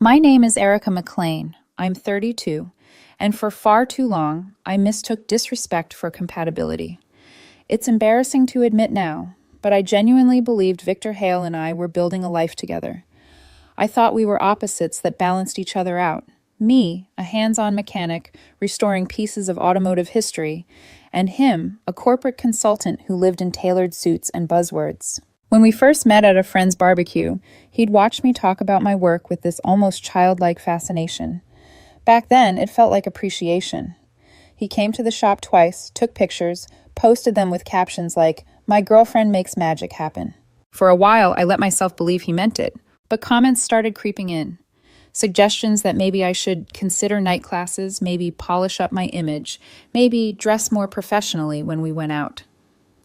My name is Erica McLean. I'm 32, and for far too long, I mistook disrespect for compatibility. It's embarrassing to admit now, but I genuinely believed Victor Hale and I were building a life together. I thought we were opposites that balanced each other out. Me, a hands-on mechanic restoring pieces of automotive history, and him, a corporate consultant who lived in tailored suits and buzzwords. When we first met at a friend's barbecue, he'd watched me talk about my work with this almost childlike fascination. Back then, it felt like appreciation. He came to the shop twice, took pictures, posted them with captions like, "My girlfriend makes magic happen." For a while, I let myself believe he meant it, but comments started creeping in. Suggestions that maybe I should consider night classes, maybe polish up my image, maybe dress more professionally when we went out.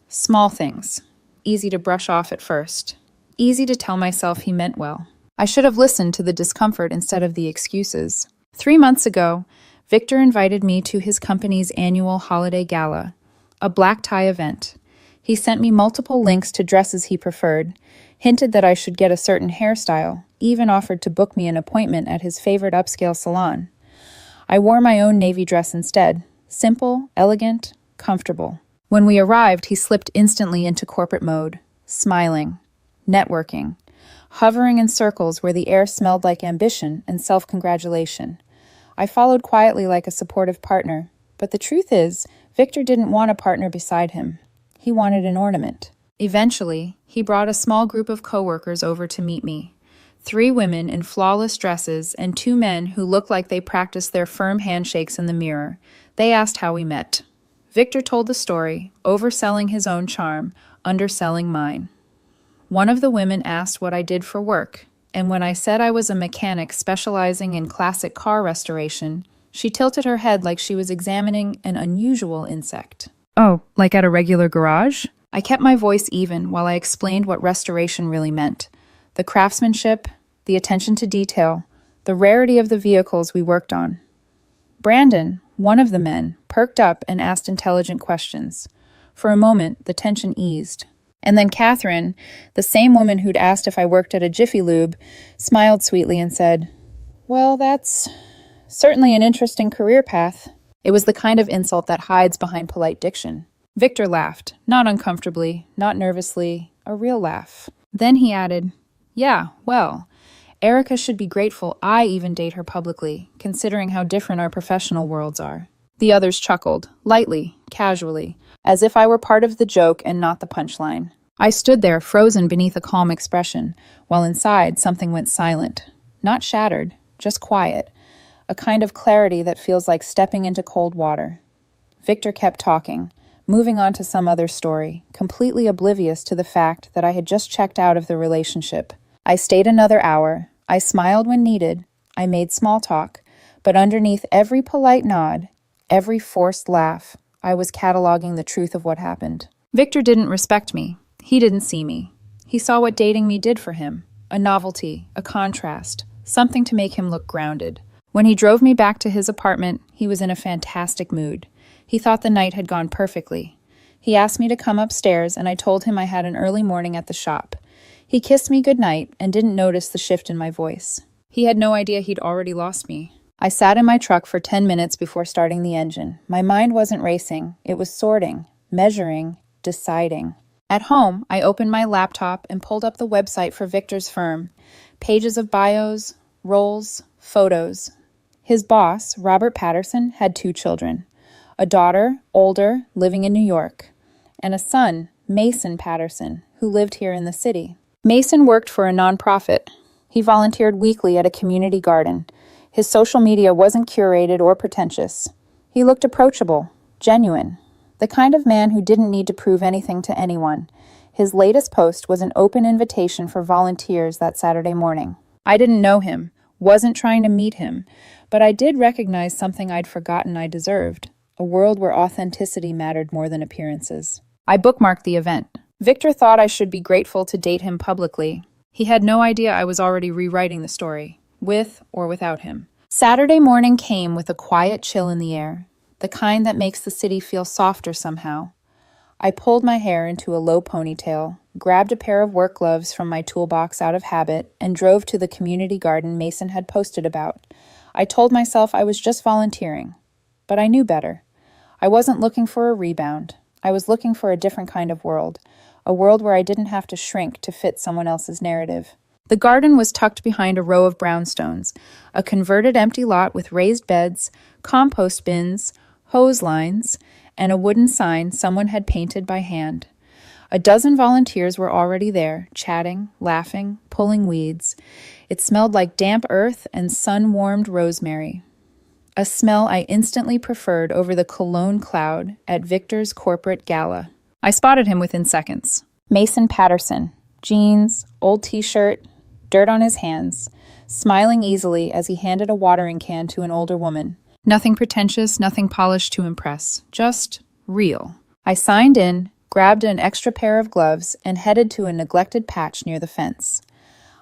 Small things. Easy to brush off at first. Easy to tell myself he meant well. I should have listened to the discomfort instead of the excuses. 3 months ago, Victor invited me to his company's annual holiday gala, a black tie event. He sent me multiple links to dresses he preferred, hinted that I should get a certain hairstyle, even offered to book me an appointment at his favorite upscale salon. I wore my own navy dress instead. Simple, elegant, comfortable. When we arrived, he slipped instantly into corporate mode, smiling, networking, hovering in circles where the air smelled like ambition and self-congratulation. I followed quietly like a supportive partner, but the truth is, Victor didn't want a partner beside him. He wanted an ornament. Eventually, he brought a small group of coworkers over to meet me. 3 women in flawless dresses and 2 men who looked like they practiced their firm handshakes in the mirror. They asked how we met. Victor told the story, overselling his own charm, underselling mine. One of the women asked what I did for work, and when I said I was a mechanic specializing in classic car restoration, she tilted her head like she was examining an unusual insect. "Oh, like at a regular garage?" I kept my voice even while I explained what restoration really meant. The craftsmanship, the attention to detail, the rarity of the vehicles we worked on. Brandon, one of the men, perked up and asked intelligent questions. For a moment, the tension eased. And then Catherine, the same woman who'd asked if I worked at a Jiffy Lube, smiled sweetly and said, "Well, that's certainly an interesting career path." It was the kind of insult that hides behind polite diction. Victor laughed, not uncomfortably, not nervously, a real laugh. Then he added, "Yeah, well, Erica should be grateful I even date her publicly, considering how different our professional worlds are." The others chuckled, lightly, casually, as if I were part of the joke and not the punchline. I stood there, frozen beneath a calm expression, while inside something went silent. Not shattered, just quiet. A kind of clarity that feels like stepping into cold water. Victor kept talking, moving on to some other story, completely oblivious to the fact that I had just checked out of the relationship. I stayed another hour. I smiled when needed. I made small talk. But underneath every polite nod, every forced laugh, I was cataloging the truth of what happened. Victor didn't respect me. He didn't see me. He saw what dating me did for him. A novelty, a contrast, something to make him look grounded. When he drove me back to his apartment, he was in a fantastic mood. He thought the night had gone perfectly. He asked me to come upstairs, and I told him I had an early morning at the shop. He kissed me goodnight and didn't notice the shift in my voice. He had no idea he'd already lost me. I sat in my truck for 10 minutes before starting the engine. My mind wasn't racing. It was sorting, measuring, deciding. At home, I opened my laptop and pulled up the website for Victor's firm. Pages of bios, roles, photos. His boss, Robert Patterson, had 2 children. A daughter, older, living in New York, and a son, Mason Patterson, who lived here in the city. Mason worked for a nonprofit. He volunteered weekly at a community garden. His social media wasn't curated or pretentious. He looked approachable, genuine, the kind of man who didn't need to prove anything to anyone. His latest post was an open invitation for volunteers that Saturday morning. I didn't know him, wasn't trying to meet him, but I did recognize something I'd forgotten I deserved, a world where authenticity mattered more than appearances. I bookmarked the event. Victor thought I should be grateful to date him publicly. He had no idea I was already rewriting the story, with or without him. Saturday morning came with a quiet chill in the air, the kind that makes the city feel softer somehow. I pulled my hair into a low ponytail, grabbed a pair of work gloves from my toolbox out of habit, and drove to the community garden Mason had posted about. I told myself I was just volunteering, but I knew better. I wasn't looking for a rebound. I was looking for a different kind of world, a world where I didn't have to shrink to fit someone else's narrative. The garden was tucked behind a row of brownstones, a converted empty lot with raised beds, compost bins, hose lines, and a wooden sign someone had painted by hand. A dozen volunteers were already there, chatting, laughing, pulling weeds. It smelled like damp earth and sun-warmed rosemary, a smell I instantly preferred over the cologne cloud at Victor's corporate gala. I spotted him within seconds. Mason Patterson, jeans, old t-shirt, dirt on his hands, smiling easily as he handed a watering can to an older woman. Nothing pretentious, nothing polished to impress, just real. I signed in, grabbed an extra pair of gloves, and headed to a neglected patch near the fence.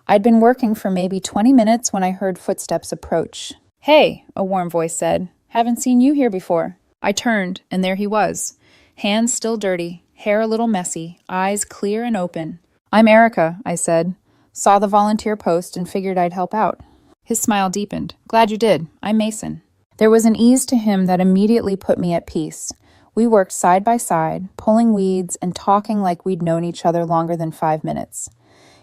I'd been working for maybe 20 minutes when I heard footsteps approach. "Hey," a warm voice said. "Haven't seen you here before." I turned, and there he was. Hands still dirty, hair a little messy, eyes clear and open. "I'm Erica," I said. "Saw the volunteer post and figured I'd help out." His smile deepened. "Glad you did. I'm Mason." There was an ease to him that immediately put me at peace. We worked side by side, pulling weeds and talking like we'd known each other longer than 5 minutes.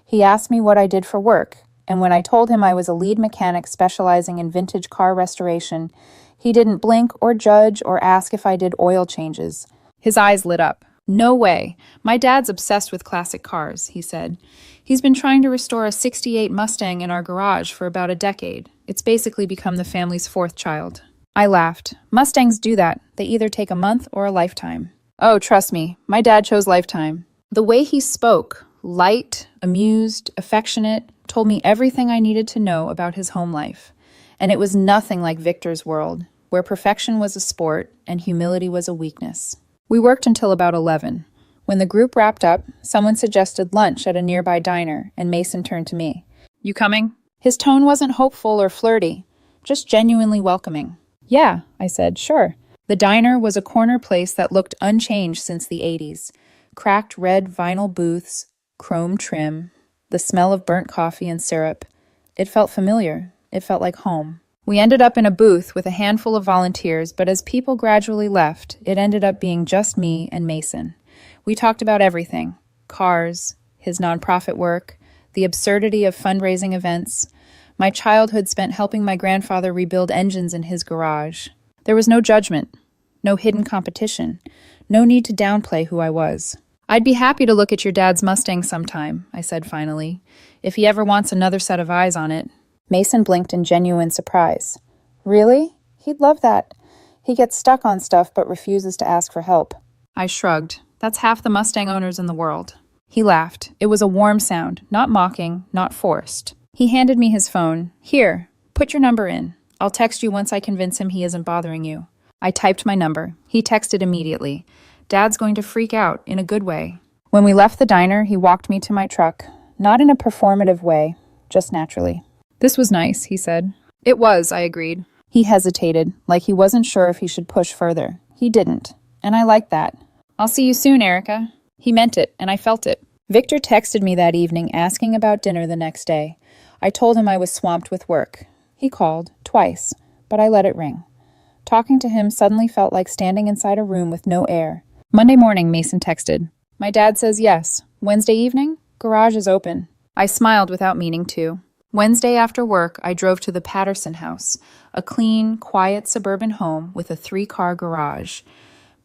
He asked me what I did for work, and when I told him I was a lead mechanic specializing in vintage car restoration, he didn't blink or judge or ask if I did oil changes. His eyes lit up. "No way. My dad's obsessed with classic cars," he said. "He's been trying to restore a '68 Mustang in our garage for about a decade. It's basically become the family's 4th child." I laughed. Mustangs do that. They either take a month or a lifetime. Oh, trust me, my dad chose lifetime. The way he spoke, light, amused, affectionate, told me everything I needed to know about his home life. And it was nothing like Victor's world, where perfection was a sport and humility was a weakness. We worked until about 11. When the group wrapped up, someone suggested lunch at a nearby diner, and Mason turned to me. "You coming?" His tone wasn't hopeful or flirty, just genuinely welcoming. "Yeah," I said, "sure." The diner was a corner place that looked unchanged since the 80s. Cracked red vinyl booths, chrome trim, the smell of burnt coffee and syrup. It felt familiar. It felt like home. We ended up in a booth with a handful of volunteers, but as people gradually left, it ended up being just me and Mason. We talked about everything: cars, his nonprofit work, the absurdity of fundraising events, my childhood spent helping my grandfather rebuild engines in his garage. There was no judgment, no hidden competition, no need to downplay who I was. "I'd be happy to look at your dad's Mustang sometime," I said finally, "if he ever wants another set of eyes on it." Mason blinked in genuine surprise. "Really? He'd love that. He gets stuck on stuff but refuses to ask for help." I shrugged. That's half the Mustang owners in the world. He laughed. It was a warm sound, not mocking, not forced. He handed me his phone. "Here, put your number in. I'll text you once I convince him he isn't bothering you." I typed my number. He texted immediately. "Dad's going to freak out, in a good way." When we left the diner, he walked me to my truck, not in a performative way, just naturally. "This was nice," he said. "It was," I agreed. He hesitated, like he wasn't sure if he should push further. He didn't, and I liked that. "I'll see you soon, Erica." He meant it, and I felt it. Victor texted me that evening asking about dinner the next day. I told him I was swamped with work. He called, twice, but I let it ring. Talking to him suddenly felt like standing inside a room with no air. Monday morning, Mason texted. "My dad says yes. Wednesday evening? Garage is open." I smiled without meaning to. Wednesday after work, I drove to the Patterson house, a clean, quiet suburban home with a 3-car garage.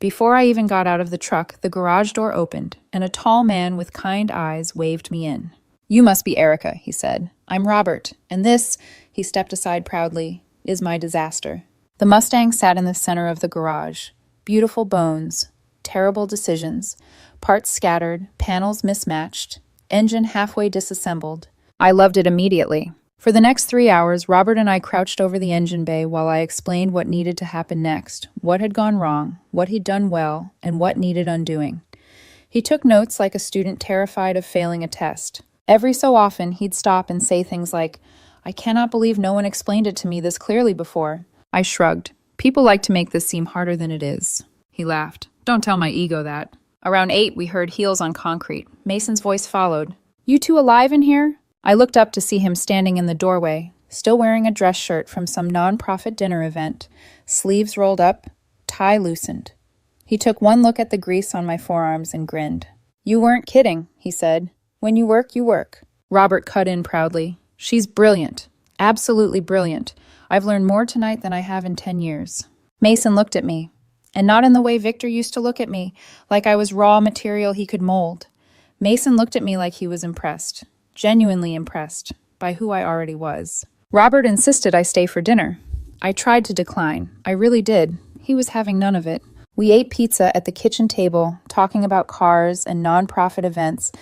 Before I even got out of the truck, the garage door opened, and a tall man with kind eyes waved me in. "You must be Erica," he said. "I'm Robert, and this," he stepped aside proudly, "is my disaster." The Mustang sat in the center of the garage. Beautiful bones, terrible decisions, parts scattered, panels mismatched, engine halfway disassembled. I loved it immediately. For the next 3 hours, Robert and I crouched over the engine bay while I explained what needed to happen next, what had gone wrong, what he'd done well, and what needed undoing. He took notes like a student terrified of failing a test. Every so often, he'd stop and say things like, "I cannot believe no one explained it to me this clearly before." I shrugged. "People like to make this seem harder than it is." He laughed. "Don't tell my ego that." Around 8, we heard heels on concrete. Mason's voice followed. "You two alive in here?" I looked up to see him standing in the doorway, still wearing a dress shirt from some non-profit dinner event, sleeves rolled up, tie loosened. He took one look at the grease on my forearms and grinned. "You weren't kidding," he said. "When you work, you work." Robert cut in proudly. "She's brilliant. Absolutely brilliant. I've learned more tonight than I have in 10 years. Mason looked at me, and not in the way Victor used to look at me, like I was raw material he could mold. Mason looked at me like he was impressed, genuinely impressed, by who I already was. Robert insisted I stay for dinner. I tried to decline. I really did. He was having none of it. We ate pizza at the kitchen table, talking about cars and non-profit events,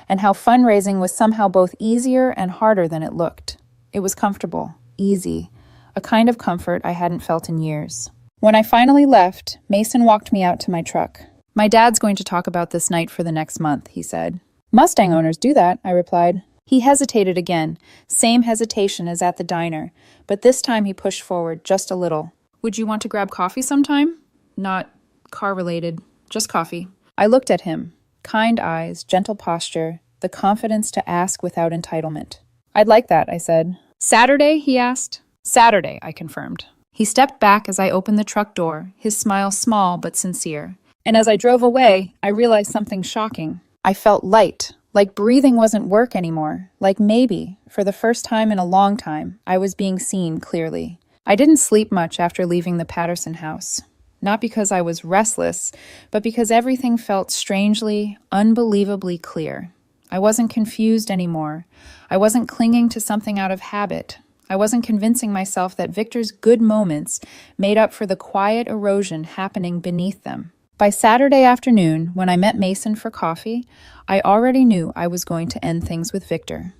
and how fundraising was somehow both easier and harder than it looked. It was comfortable, easy, a kind of comfort I hadn't felt in years. When I finally left, Mason walked me out to my truck. "My dad's going to talk about this night for the next month," he said. "Mustang owners do that," I replied. He hesitated again, same hesitation as at the diner, but this time he pushed forward just a little. "Would you want to grab coffee sometime?" "Not car-related, just coffee." I looked at him. Kind eyes, gentle posture, the confidence to ask without entitlement. "I'd like that," I said. "Saturday?" he asked. "Saturday," I confirmed. He stepped back as I opened the truck door, his smile small but sincere. And as I drove away, I realized something shocking. I felt light, like breathing wasn't work anymore, like maybe, for the first time in a long time, I was being seen clearly. I didn't sleep much after leaving the Patterson house. Not because I was restless, but because everything felt strangely, unbelievably clear. I wasn't confused anymore. I wasn't clinging to something out of habit. I wasn't convincing myself that Victor's good moments made up for the quiet erosion happening beneath them. By Saturday afternoon, when I met Mason for coffee, I already knew I was going to end things with Victor.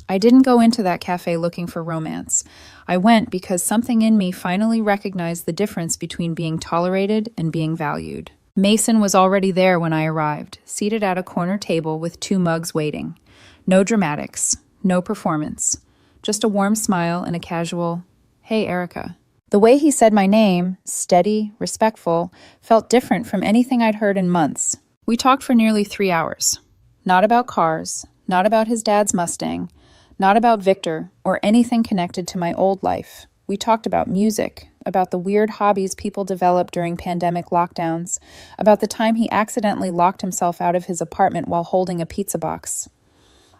I didn't go into that cafe looking for romance. I went because something in me finally recognized the difference between being tolerated and being valued. Mason was already there when I arrived, seated at a corner table with 2 mugs waiting. No dramatics, no performance. Just a warm smile and a casual, "Hey, Erica." The way he said my name, steady, respectful, felt different from anything I'd heard in months. We talked for nearly 3 hours. Not about cars, not about his dad's Mustang, not about Victor or anything connected to my old life. We talked about music, about the weird hobbies people develop during pandemic lockdowns, about the time he accidentally locked himself out of his apartment while holding a pizza box.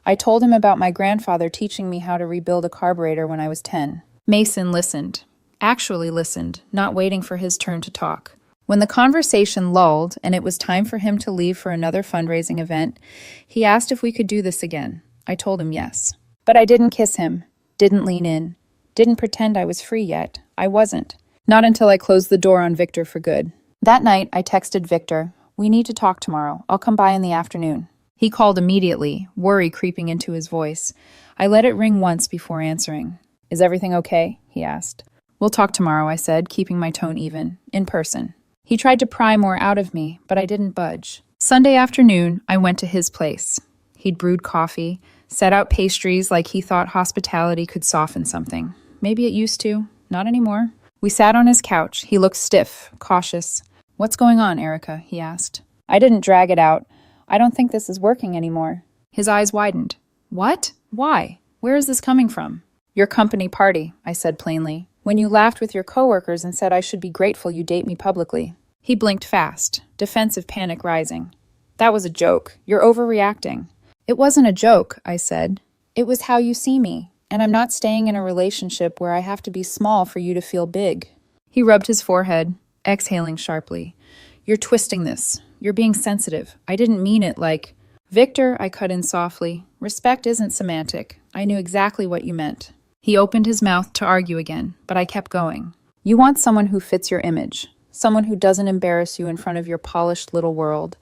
I told him about my grandfather teaching me how to rebuild a carburetor when I was 10. Mason listened. Actually listened, not waiting for his turn to talk. When the conversation lulled and it was time for him to leave for another fundraising event, he asked if we could do this again. I told him yes. But I didn't kiss him, didn't lean in, didn't pretend I was free yet. I wasn't. Not until I closed the door on Victor for good. That night, I texted Victor, "We need to talk tomorrow. I'll come by in the afternoon." He called immediately, worry creeping into his voice. I let it ring once before answering. "Is everything okay?" he asked. "We'll talk tomorrow," I said, keeping my tone even, in person. He tried to pry more out of me, but I didn't budge. Sunday afternoon, I went to his place. He'd brewed coffee, set out pastries like he thought hospitality could soften something. Maybe it used to, not anymore. We sat on his couch. He looked stiff, cautious. "What's going on, Erica?" he asked. I didn't drag it out. "I don't think this is working anymore." His eyes widened. "What? Why? Where is this coming from?" "Your company party," I said plainly. "When you laughed with your coworkers and said I should be grateful you date me publicly." He blinked fast, defensive panic rising. "That was a joke. You're overreacting." "It wasn't a joke," I said. "It was how you see me, and I'm not staying in a relationship where I have to be small for you to feel big." He rubbed his forehead, exhaling sharply. "You're twisting this. You're being sensitive. I didn't mean it like—" "Victor," I cut in softly, "respect isn't semantic. I knew exactly what you meant." He opened his mouth to argue again, but I kept going. "You want someone who fits your image, someone who doesn't embarrass you in front of your polished little world.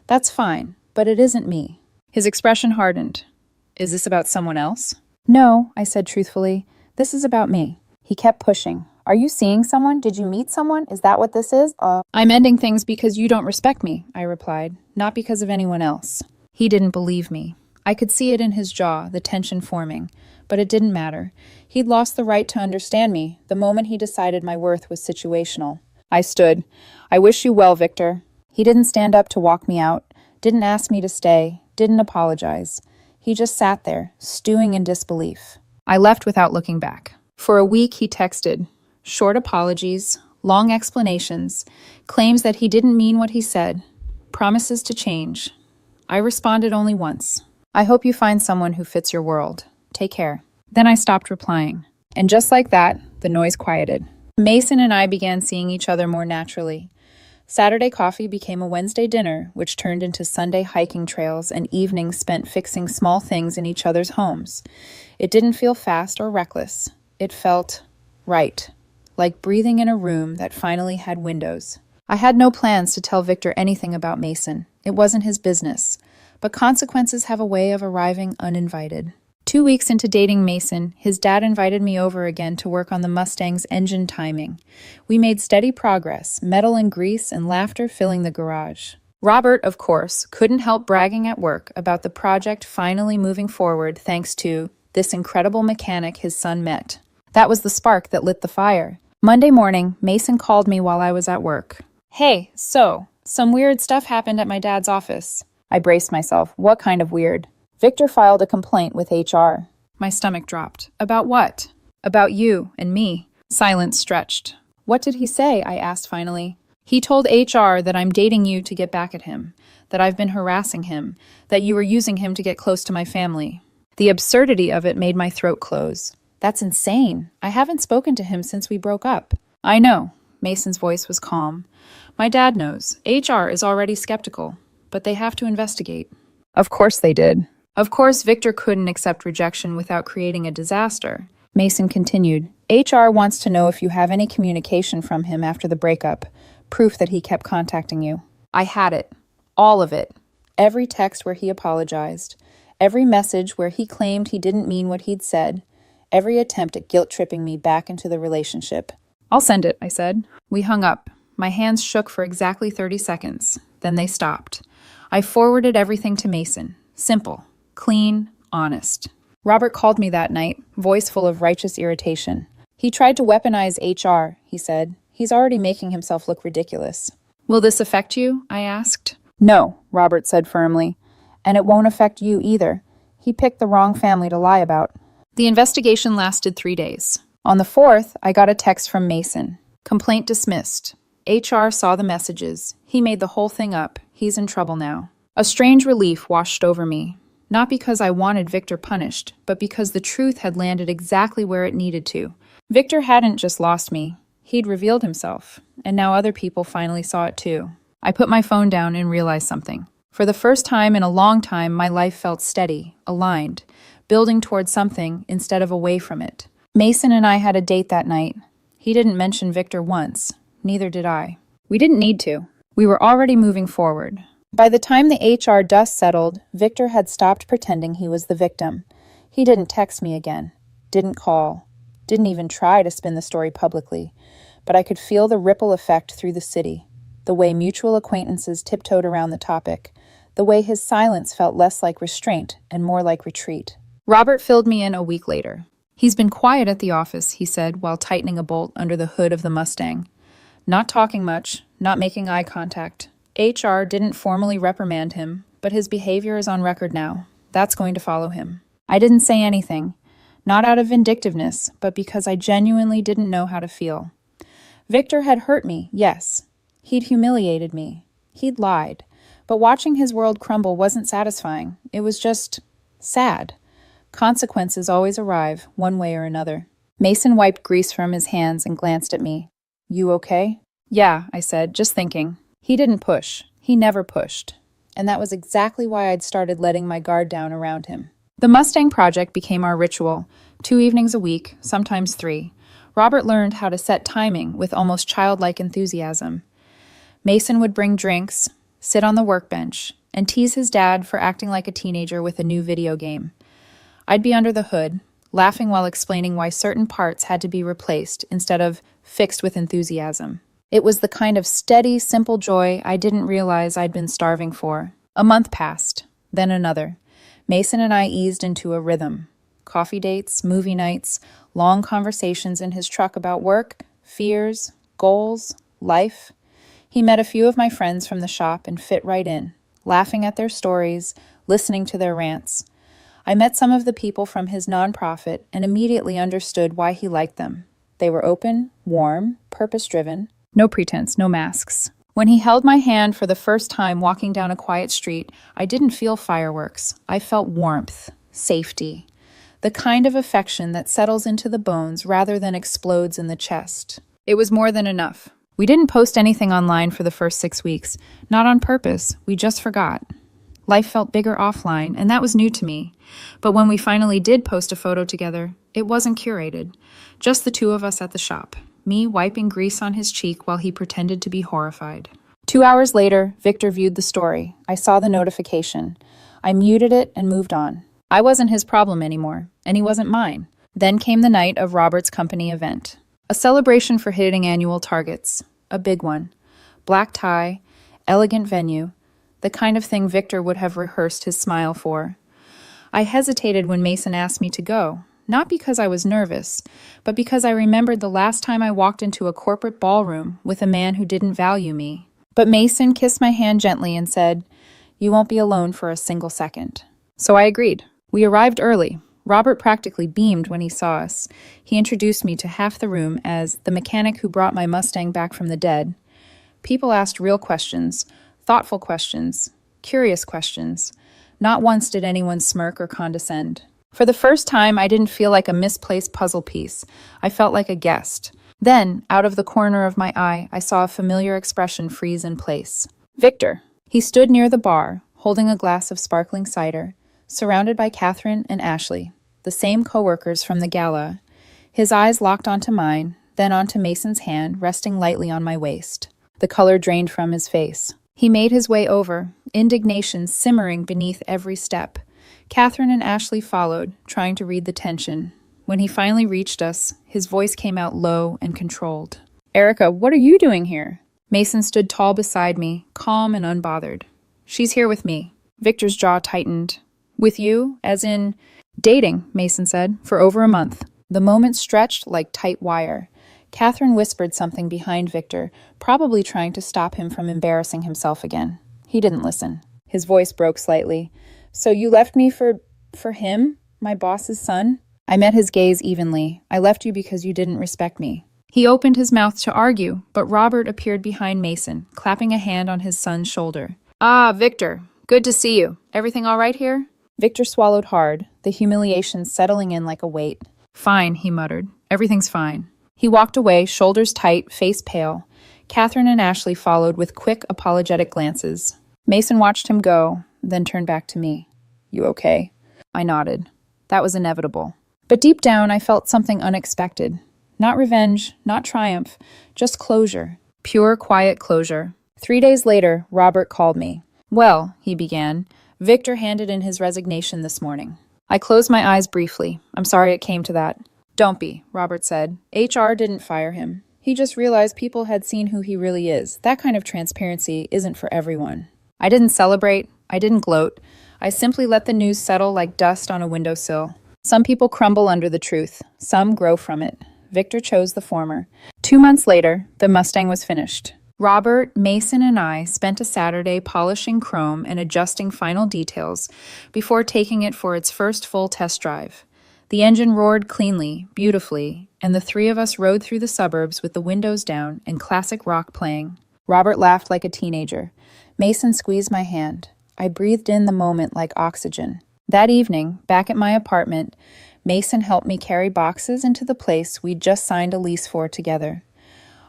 That's fine, but it isn't me." His expression hardened. "Is this about someone else?" "No," I said truthfully. "This is about me." He kept pushing. "Are you seeing someone? Did you meet someone? Is that what this is?" "I'm ending things because you don't respect me," I replied, "not because of anyone else." He didn't believe me. I could see it in his jaw, the tension forming. But it didn't matter. He'd lost the right to understand me the moment he decided my worth was situational. I stood. "I wish you well, Victor." He didn't stand up to walk me out, didn't ask me to stay, didn't apologize. He just sat there, stewing in disbelief. I left without looking back. For a week, he texted. Short apologies, long explanations, claims that he didn't mean what he said, promises to change. I responded only once. I hope you find someone who fits your world. Take care. Then I stopped replying. And just like that, the noise quieted. Mason and I began seeing each other more naturally. Saturday coffee became a Wednesday dinner, which turned into Sunday hiking trails and evenings spent fixing small things in each other's homes. It didn't feel fast or reckless. It felt right, like breathing in a room that finally had windows. I had no plans to tell Victor anything about Mason. It wasn't his business. But consequences have a way of arriving uninvited. 2 weeks into dating Mason, his dad invited me over again to work on the Mustang's engine timing. We made steady progress, metal and grease and laughter filling the garage. Robert, of course, couldn't help bragging at work about the project finally moving forward thanks to this incredible mechanic his son met. That was the spark that lit the fire. Monday morning, Mason called me while I was at work. Hey, so, some weird stuff happened at my dad's office. I braced myself. What kind of weird? Victor filed a complaint with HR. My stomach dropped. About what? About you and me. Silence stretched. What did he say? I asked finally. He told HR that I'm dating you to get back at him, that I've been harassing him, that you were using him to get close to my family. The absurdity of it made my throat close. That's insane. I haven't spoken to him since we broke up. I know. Mason's voice was calm. My dad knows. HR is already skeptical, but they have to investigate. Of course they did. Of course, Victor couldn't accept rejection without creating a disaster. Mason continued, HR wants to know if you have any communication from him after the breakup, proof that he kept contacting you. I had it. All of it. Every text where he apologized. Every message where he claimed he didn't mean what he'd said. Every attempt at guilt-tripping me back into the relationship. I'll send it, I said. We hung up. My hands shook for exactly 30 seconds. Then they stopped. I forwarded everything to Mason. Simple. Clean, honest. Robert called me that night, voice full of righteous irritation. He tried to weaponize HR, he said. He's already making himself look ridiculous. Will this affect you? I asked. No, Robert said firmly. And it won't affect you either. He picked the wrong family to lie about. The investigation lasted 3 days. On the 4th, I got a text from Mason. Complaint dismissed. HR saw the messages. He made the whole thing up. He's in trouble now. A strange relief washed over me. Not because I wanted Victor punished, but because the truth had landed exactly where it needed to. Victor hadn't just lost me. He'd revealed himself, and now other people finally saw it too. I put my phone down and realized something. For the first time in a long time, my life felt steady, aligned, building towards something instead of away from it. Mason and I had a date that night. He didn't mention Victor once. Neither did I. We didn't need to. We were already moving forward. By the time the HR dust settled, Victor had stopped pretending he was the victim. He didn't text me again, didn't call, didn't even try to spin the story publicly, but I could feel the ripple effect through the city, the way mutual acquaintances tiptoed around the topic, the way his silence felt less like restraint and more like retreat. Robert filled me in a week later. He's been quiet at the office, he said, while tightening a bolt under the hood of the Mustang. Not talking much, not making eye contact. HR didn't formally reprimand him, but his behavior is on record now. That's going to follow him. I didn't say anything, not out of vindictiveness, but because I genuinely didn't know how to feel. Victor had hurt me, yes. He'd humiliated me. He'd lied. But watching his world crumble wasn't satisfying. It was just sad. Consequences always arrive, one way or another. Mason wiped grease from his hands and glanced at me. You okay? Yeah, I said, just thinking. He didn't push. He never pushed. And that was exactly why I'd started letting my guard down around him. The Mustang project became our ritual. 2 evenings a week, sometimes 3. Robert learned how to set timing with almost childlike enthusiasm. Mason would bring drinks, sit on the workbench, and tease his dad for acting like a teenager with a new video game. I'd be under the hood, laughing while explaining why certain parts had to be replaced instead of fixed with enthusiasm. It was the kind of steady, simple joy I didn't realize I'd been starving for. A month passed, then another. Mason and I eased into a rhythm. Coffee dates, movie nights, long conversations in his truck about work, fears, goals, life. He met a few of my friends from the shop and fit right in, laughing at their stories, listening to their rants. I met some of the people from his nonprofit and immediately understood why he liked them. They were open, warm, purpose-driven. No pretense, no masks. When he held my hand for the first time walking down a quiet street, I didn't feel fireworks. I felt warmth, safety, the kind of affection that settles into the bones rather than explodes in the chest. It was more than enough. We didn't post anything online for the first 6 weeks. Not on purpose, we just forgot. Life felt bigger offline, and that was new to me. But when we finally did post a photo together, it wasn't curated. Just the two of us at the shop. Me wiping grease on his cheek while he pretended to be horrified. 2 hours later, Victor viewed the story. I saw the notification. I muted it and moved on. I wasn't his problem anymore, and he wasn't mine. Then came the night of Robert's company event. A celebration for hitting annual targets. A big one. Black tie, elegant venue, the kind of thing Victor would have rehearsed his smile for. I hesitated when Mason asked me to go. Not because I was nervous, but because I remembered the last time I walked into a corporate ballroom with a man who didn't value me. But Mason kissed my hand gently and said, "You won't be alone for a single second." So I agreed. We arrived early. Robert practically beamed when he saw us. He introduced me to half the room as the mechanic who brought my Mustang back from the dead. People asked real questions, thoughtful questions, curious questions. Not once did anyone smirk or condescend. For the first time, I didn't feel like a misplaced puzzle piece. I felt like a guest. Then, out of the corner of my eye, I saw a familiar expression freeze in place. Victor. He stood near the bar, holding a glass of sparkling cider, surrounded by Catherine and Ashley, the same coworkers from the gala. His eyes locked onto mine, then onto Mason's hand, resting lightly on my waist. The color drained from his face. He made his way over, indignation simmering beneath every step. Catherine and Ashley followed, trying to read the tension. When he finally reached us, his voice came out low and controlled. "Erica, what are you doing here?" Mason stood tall beside me, calm and unbothered. "She's here with me." Victor's jaw tightened. "With you? As in..." "Dating," Mason said, "for over a month." The moment stretched like tight wire. Catherine whispered something behind Victor, probably trying to stop him from embarrassing himself again. He didn't listen. His voice broke slightly. "So you left me for him? My boss's son?" I met his gaze evenly. "I left you because you didn't respect me." He opened his mouth to argue, but Robert appeared behind Mason, clapping a hand on his son's shoulder. "Ah, Victor. Good to see you. Everything all right here?" Victor swallowed hard, the humiliation settling in like a weight. "Fine," he muttered. "Everything's fine." He walked away, shoulders tight, face pale. Catherine and Ashley followed with quick, apologetic glances. Mason watched him go, then turned back to me. "You okay?" I nodded. That was inevitable. But deep down, I felt something unexpected. Not revenge, not triumph, just closure. Pure, quiet closure. 3 days later, Robert called me. "Well," he began, "Victor handed in his resignation this morning." I closed my eyes briefly. "I'm sorry it came to that." "Don't be," Robert said. "HR didn't fire him. He just realized people had seen who he really is. That kind of transparency isn't for everyone." I didn't celebrate. I didn't gloat. I simply let the news settle like dust on a windowsill. Some people crumble under the truth. Some grow from it. Victor chose the former. 2 months later, the Mustang was finished. Robert, Mason, and I spent a Saturday polishing chrome and adjusting final details before taking it for its first full test drive. The engine roared cleanly, beautifully, and the three of us rode through the suburbs with the windows down and classic rock playing. Robert laughed like a teenager. Mason squeezed my hand. I breathed in the moment like oxygen. That evening, back at my apartment, Mason helped me carry boxes into the place we'd just signed a lease for together.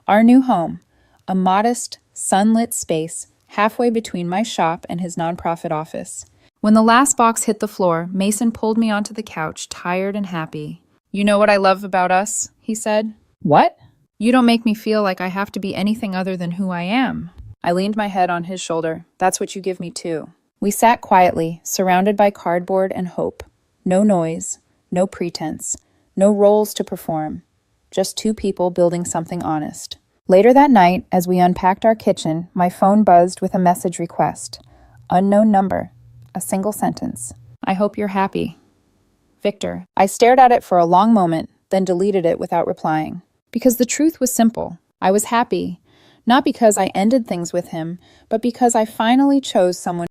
Our new home, a modest, sunlit space halfway between my shop and his nonprofit office. When the last box hit the floor, Mason pulled me onto the couch, tired and happy. "You know what I love about us?" he said. "What?" "You don't make me feel like I have to be anything other than who I am." I leaned my head on his shoulder. "That's what you give me too." We sat quietly, surrounded by cardboard and hope. No noise, no pretense, no roles to perform. Just two people building something honest. Later that night, as we unpacked our kitchen, my phone buzzed with a message request. Unknown number. A single sentence. "I hope you're happy. Victor." I stared at it for a long moment, then deleted it without replying. Because the truth was simple. I was happy. Not because I ended things with him, but because I finally chose someone